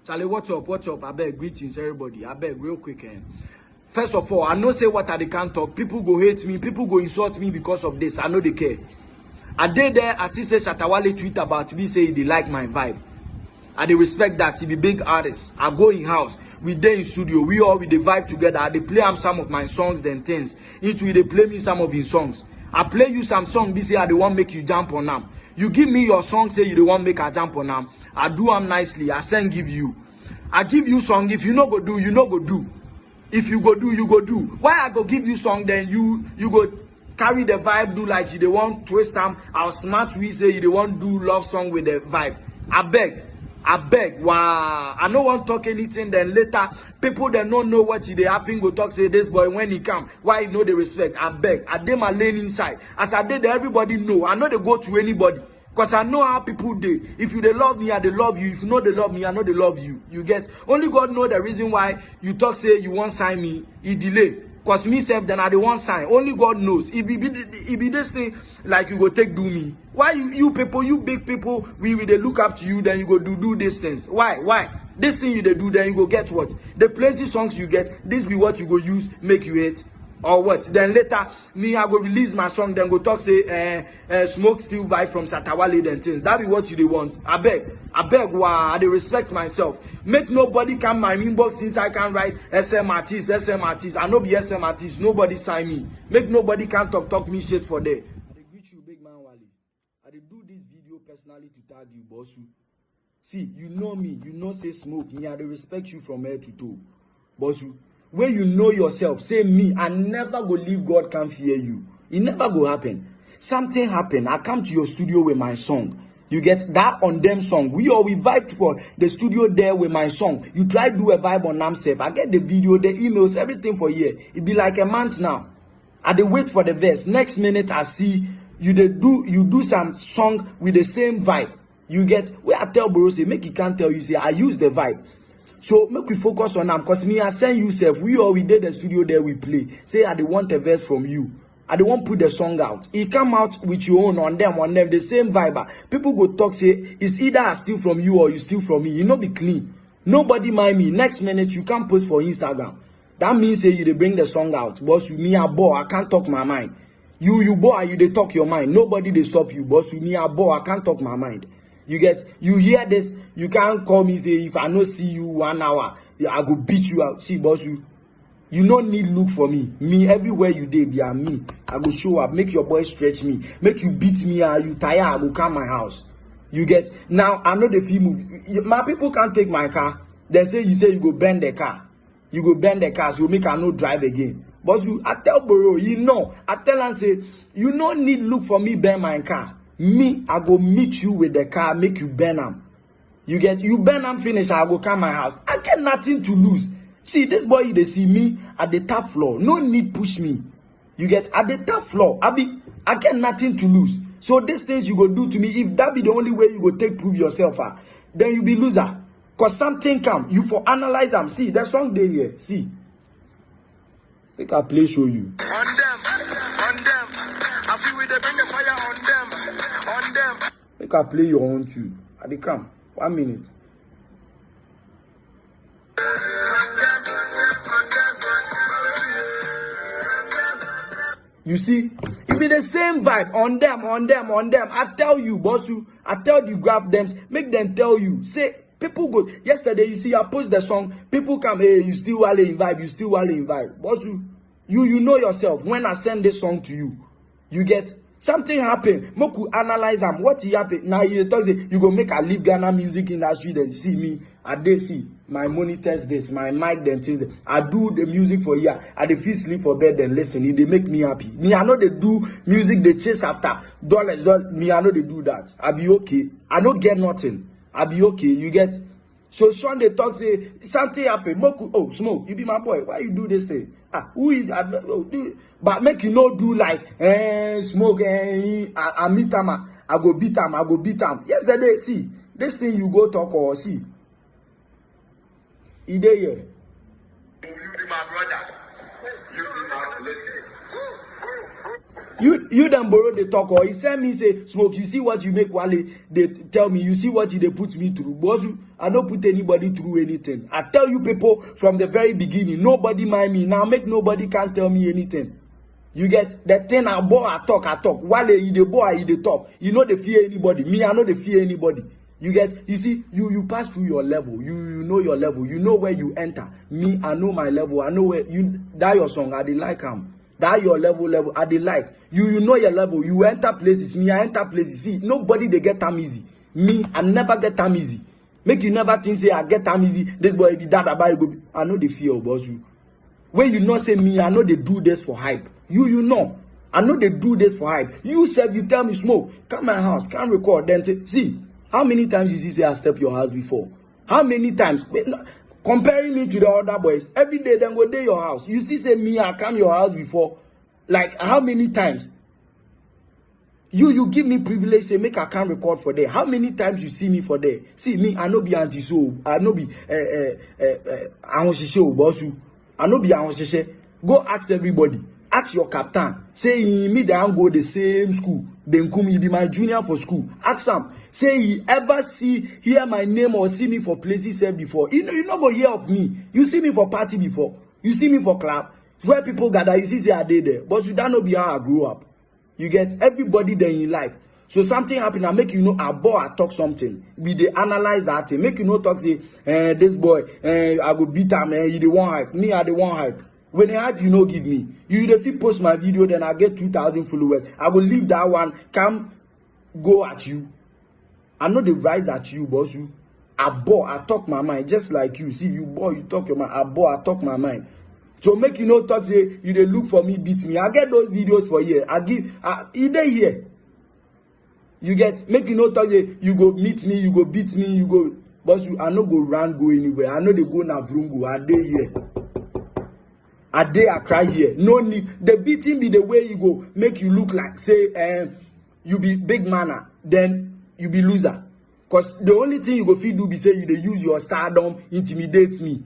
Charlie, what's up? What's up? I beg, greetings, everybody. I beg, real quick. First of all, I know say what I can't talk. People go hate me. People go insult me because of this. I know they care. I did there, as he said, Shatawale tweet about me, say they like my vibe. I dey respect that. He be big artist. I go in house. We dey in studio. We all with the vibe together. I dey play him some of my songs, then things. Into they play me some of his songs. I play you some song. Be say I dey want make you jump on them. You give me your song, say you dey want make I jump on them. I do them nicely. I send give you. I give you song. If you no go do, you no go do. If you go do, you go do. Why I go give you song, then you go carry the vibe, do like you dey want twist them. Our smart we say you dey want do love song with the vibe. I beg, wow. I no want talk anything, then later people that don't know what they happen go talk, say this boy when he come, why he know the respect. I beg, I did my lane inside. As I did, everybody know. I know they go to anybody. Because I know how people do. If you they love me, I they love you. If you know they love me, I know they love you. You get? Only God know the reason why you talk say you won't sign me, he delay. Cause me self then I the one sign. Only God knows. If it be this thing like you go take do me. Why you people, you big people, we they look up to you, then you go do these things. Why? This thing you they do, then you go get what? The plenty songs you get, this be what you go use, make you hate. Or what? Then later, me I go release my song, then go talk say smoke still vibe from Shatawale then things. That be what you they want. I beg, wow, I they respect myself. Make nobody come my inbox since I can write SM artist. I know be SM artist, nobody sign me. Make nobody can talk me shit for there. I they greet you, big man Wale. I they do this video personally to tag you, bossu. See, you know me, you know say smoke me, I they respect you from head to toe. Bossu. When you know yourself, say me, I never go leave God can't fear you. It never go happen. Something happen. I come to your studio with my song. You get that on them song. We vibed for the studio there with my song. You try do a vibe on themself. I get the video, the emails, everything for here. It be like a month now. I dey wait for the verse. Next minute I see you do some song with the same vibe. You get where I tell Bro say make he can't tell you say I use the vibe. So make we focus on them, cause me I send you self. We did the studio there we play. Say I dey want a verse from you. I dey want put the song out. He come out with your own on them the same vibe. People go talk say it's either I steal from you or you steal from me. You know be clean. Nobody mind me. Next minute you can't post for Instagram. That means say you dey bring the song out. Boss you me a boy, I can't talk my mind. You boy, you dey talk your mind. Nobody they stop you. Boss you me a boy, I can't talk my mind. You get, you hear this, you can't call me say if I no see you 1 hour, I go beat you out. See, boss, you no need look for me. Me everywhere you dey, be me. I go show up, make your boy stretch me, make you beat me, you tire, I go come my house. You get, now I know the fee move. My people can't take my car. Then say you go bend the car. You go bend the car, so make I no drive again. But I tell Bro, you know, I tell and say, you no need look for me bend my car. Me, I go meet you with the car, make you burn them. You get, you burn them finish, I go come my house. I get nothing to lose. See, this boy, they see me at the top floor. No need push me. You get, at the top floor, I get nothing to lose. So these things you go do to me, if that be the only way you go take prove yourself, then you be loser. Cause something come, you for analyze them. See, that song they here, see. Make I play show you. On them. I feel with the bring the fire on them. Make I play your own too. I dey come. 1 minute. You see, it be the same vibe on them. I tell you, boss, I tell the graph them, make them tell you. Say, people go. Yesterday, you see, I post the song. People come, hey, you still Wale in vibe. Boss, you know yourself. When I send this song to you, you get. Something happen. Moku analyze them. What he happen? Now you talk say you go make a leave Ghana music industry. Then you see me. I dey see my monitors this, my mic then things. I do the music for year. I dey feel sleep for bed then listen. They make me happy. Me I know they do music. They chase after dollars. Me I know they do that. I be okay. I don't get nothing. I be okay. You get. So Sean they talk say something happen. Moku, oh Smoke, you be my boy. Why you do this thing? Who is but make you no do like Smoke I meet him. I go beat him. Yesterday, see this thing you go talk or see. He dey here. You be my brother. You be my listen. You them borrow the talk, or he send me say, Smoke, you see what you make Wale, they tell me, you see what they put me through. Bosu, I don't put anybody through anything. I tell you people from the very beginning, nobody mind me. Now make nobody can tell me anything. You get that thing I bore, I talk. Wale, you the boy, you the talk. You know they fear anybody. Me, I know they fear anybody. You get, you see, you pass through your level. You know your level. You know where you enter. Me, I know my level. I know where you, that your song, I did like him. That your level, I did like. You know your level. You enter places. Me, I enter places. See, nobody they get time easy. Me, I never get time easy. Make you never think say I get time easy. This boy be that about you. I know the fear of you. When you not say me, I know they do this for hype. You know. I know they do this for hype. You said you tell me Smoke, come my house, can't record. Then see, how many times you see say I step your house before? How many times? Comparing me to the other boys, every day then go to your house. You see say me, I come your house before. Like how many times? You give me privilege, say make I can record for there. How many times you see me for there? See me, I no be anti-so. I no be I want to show boss you. I no be I want to say. Go ask everybody. Ask your captain. Say me that go the same school. Then come he be my junior for school. Ask him. Say he ever hear my name or see me for places said before. You not go hear of me. You see me for party before. You see me for club. Where people gather, you see say I did there. But you don't know be how I grew up. You get everybody there in life. So something happen, I make you know I talk something. We they analyze that thing. Make you know talk say, this boy, I go beat him, you the one hype. Me, I the one hype. When they hype, you know give me. You if you post my video, then I get 2,000 followers. I will leave that one, come go at you. I know they rise at you, boss you. I talk my mind, just like you. See, you boy, you talk your mind. I talk my mind. So make you know talk say you they look for me, beat me. I get those videos for here. I give either here. You get make you know talk say you go meet me, you go beat me, you go. But you I no go run go anywhere. I know they go na vrungu. I dey here. I cry here. No need. The beating be the way you go make you look like say you be big manner, then you be loser. Cause the only thing you go feel do be say you they use your stardom intimidate me.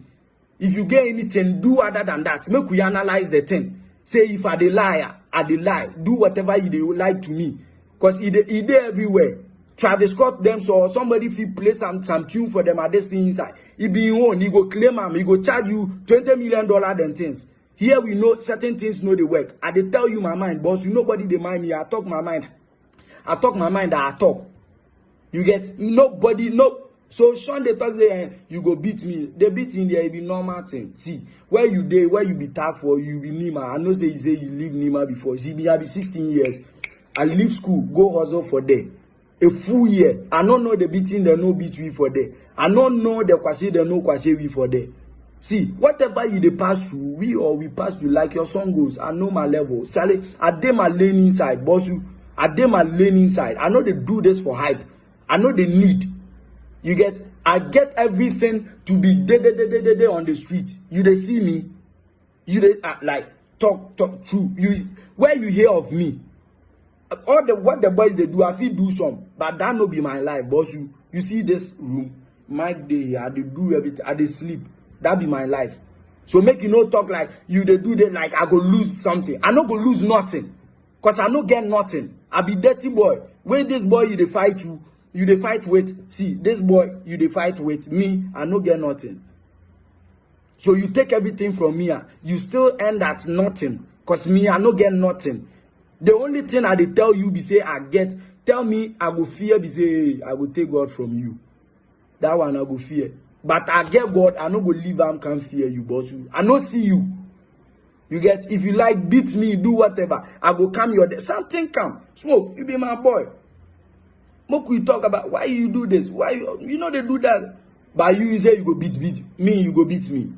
If you get anything, do other than that. Make we analyze the thing. Say if I the liar, I the lie. Do whatever you they like to me. Cause he everywhere. Travis Scott them so somebody if you play some tune for them at this thing inside. He be one, he go claim him, he go charge you $20 million than things. Here we know certain things know they work. I they tell you my mind, boss. You nobody they mind me. I talk my mind. I talk my mind that I talk. You get nobody, no. So Sean they talk say you go beat me. They beat in there, it be normal thing. See, where you be tagged for, you be Nima. I know say you leave Nima before. See, me I be 16 years. I leave school, go hustle for there. A full year. I don't know the beating, they no beat we for there. I don't know the kwase, they no kwase we for there. See, whatever you they pass through, we pass through, like your song goes. I know my level. Sally, I did my lane inside, boss you. I did my lane inside. I know they do this for hype. I know they need. You get, I get everything to be day on the street. You they see me, you they like talk true. You where you hear of me, what the boys they do, I feel do some, but that no be my life, boss. You see this room, my day, I they do everything, I they sleep. That be my life. So make you no talk like you they do that like I go lose something. I no go lose nothing, cause I no get nothing. I be dirty boy. When this boy you they fight you they fight with, see, this boy, you they fight with me, I no get nothing. So you take everything from me, you still end at nothing. Cause me, I no get nothing. The only thing I they tell you be say I get, tell me I go fear, be say, hey, I go take God from you. That one I go fear. But I get God, I no go leave am can fear you, boss. I no see you. You get, if you like beat me, do whatever, I go come your day. Something come. Smoke, you be my boy. Moku you talk about why you do this, why you know they do that. But you say you go beat me, you go beat me.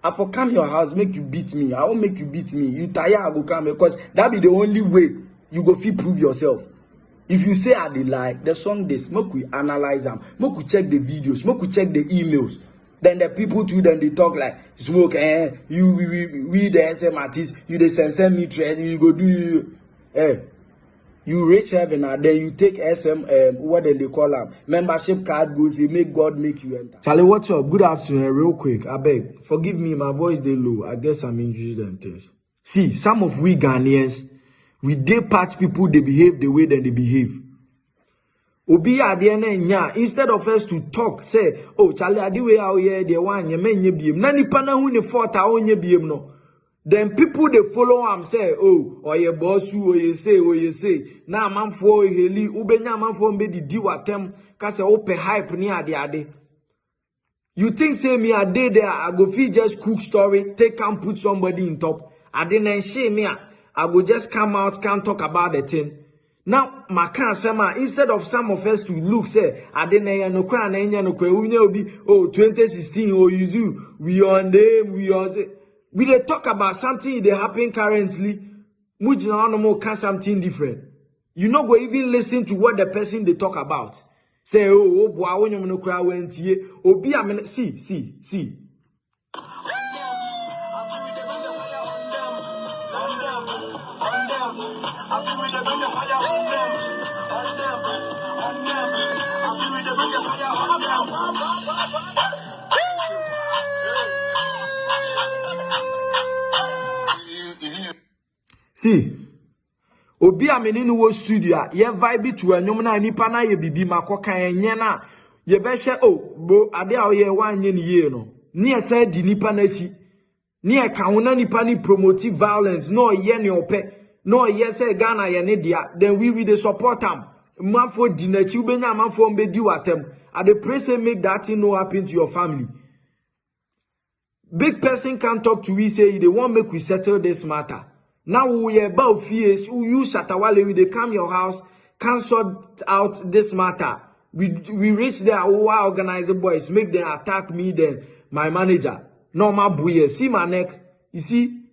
I for come your house, make you beat me. I won't make you beat me. You tire, I go come because that be the only way you go feel prove yourself. If you say I did lie, the song this, make we analyze them, make we check the videos, make we check the emails. Then the people too, then they talk like Smoke, you we the SM artists, you the send me trade, you go do you reach heaven and then you take SM, what then they call them, membership card goes, they make God make you enter. Charlie, what's up? Good afternoon, real quick. I beg, forgive me, my voice they low. I guess I'm injured and things. See, some of we Ghanaians, We dey part people, they behave the way that they behave. Obi ade na nya, instead of us to talk, say, oh, Charlie, ade we out here, the one ye men ye biem. Nani pana hu ne fault a onye biem no. Then people they follow am say, oh, or ye bossu, or ye say. Na manfo heli, ubenya manfo mbedi di watem, kase ope hype ni ade. You think say me a day there, I go feel just cook story, take and put somebody in top. I didn't shame me. I go just come out, can't talk about the thing. Now, my can't instead of some of us to look, say, I didn't no cry, no cry, we know be, oh, 2016, oh, you do, we on them, we they talk about something that happen currently, mujina no more can something different. You not go even listen to what the person they talk about. Say, oh, boy, when you no cry, went here, oh, be a minute, see. See, obi ameni no wo studio ye vibe to anyom na nipa na ye bibi makoka enye na ye be hwe oh bo ade a ye wanye ni ye no ni esa di nipa na chi ni e ka wona nipa ni promote violence no ye ne ope no ye say Ghana ye ne dia then we dey support am manfo di na chi ubenya manfo mbedi watem I dey pray say make that thing no happen to your family. Big person can talk to we say they want make we settle this matter. Now we about fears, you Shatawale, we they come your house, can sort out this matter. We reach there, who are organizing boys, make them attack me, then my manager. No my boy, see my neck, you see?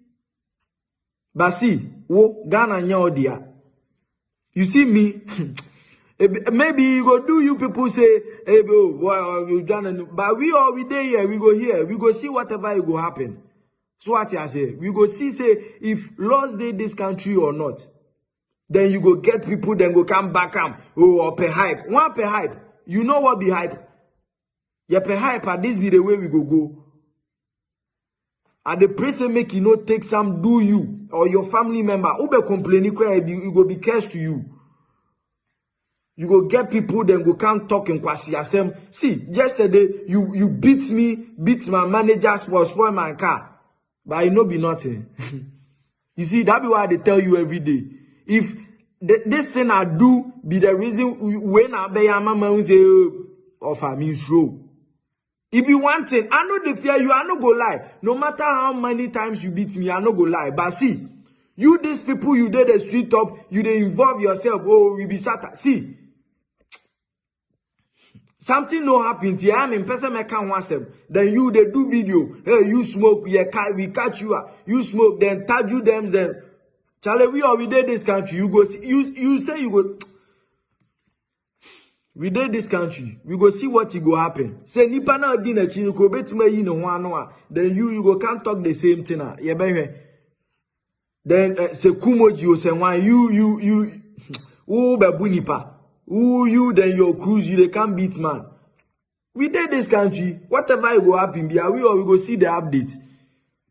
But see, wo Ghana nyodia. You see me? Maybe you go do you people say, hey bro, boy, you done, but we there here, we go here, we go see whatever it go happen. So what I say, we go see say if laws dey this country or not. Then you go get people, then go come back oh per hype. One per hype. You know what be hype? Yeah, per hype, and this be the way we go. And the person make you not take some do you or your family member who be complaining, you go be cursed to you. You go get people, then go come talk in kwasi. See, yesterday you beat my manager, spoil my car. But it no be nothing. You see, that be why they tell you every day. If this thing I do be the reason when I be a mama say offer me slow. If you want thing, I know the fear you, I no go lie. No matter how many times you beat me, I no go lie. But see, you these people you did the street up, you they involve yourself. Oh, we be shattered. See. Something no happen here. I'm in person make can once them. Then you they do video. Hey, you smoke, we catch you. You smoke, then tag you them. Then Charlie, we did this country. You go see, you say you go. We did this country. We go see what it go happen. Say nipa na di na chinu ko betima yi no ho. Then you go can't talk the same thing. Yeah, baby. Then say kumoji o say one you who babu nipa. Who you then your cruise you they can't beat man. We did this country. Whatever will happen, we go see the update.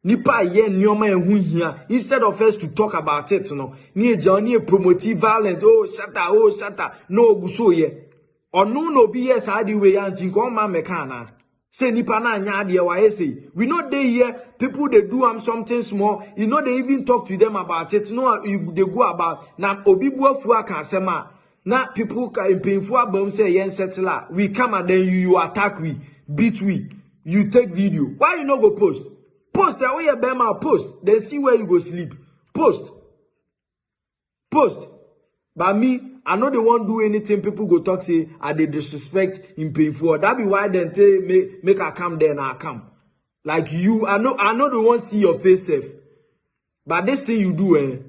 Nipa ye nyoma ehun here. Instead of us to talk about it, no. Ni journey promote violence. Oh shatter. No guso ye. Or no be yes hadi way anti ko ma mekana. Say nipa na nya de wa say. We not dey here. People they do something small. You know they even talk to them about it. No, they go about na obi buafu aka asema. Now people can painful about say yen settler. We come and then you attack we, beat we, you take video. Why you not go post? Post that way you bema post. Then see where you go sleep. Post. But me, I know they won't do anything. People go talk say I they disrespect in painful. That be why then make I come there and I come. Like you, I know they won't see your face safe. But this thing you do,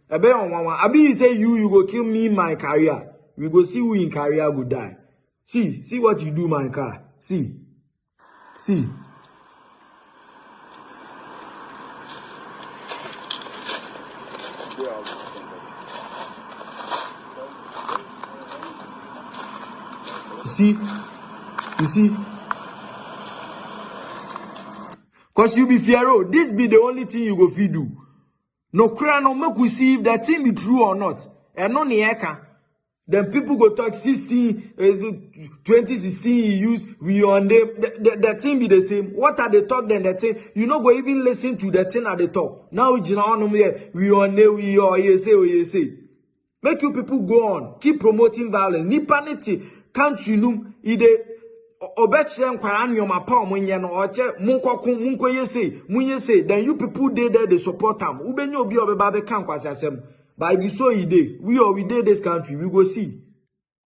Abi you say you go kill me in my career. We go see who in career go die. See what you do, my car. See. See you see. Cause you be fear, this be the only thing you go feed do. No cry no make we see if that thing be true or not. And no nieka. Then people go talk 2016 he used, we on the thing be the same. What are they talk then the thing? You no go even listen to the thing at the talk. Now we on there, we or you say. Make you people go on, keep promoting violence. Nipanity, country num, ide obetchem kwaran your mapa munye no oche munko yese, then you people there they support them. Ubenyo obi obeba be kan kwasi asem. But if you so ide, we did this country, we go see.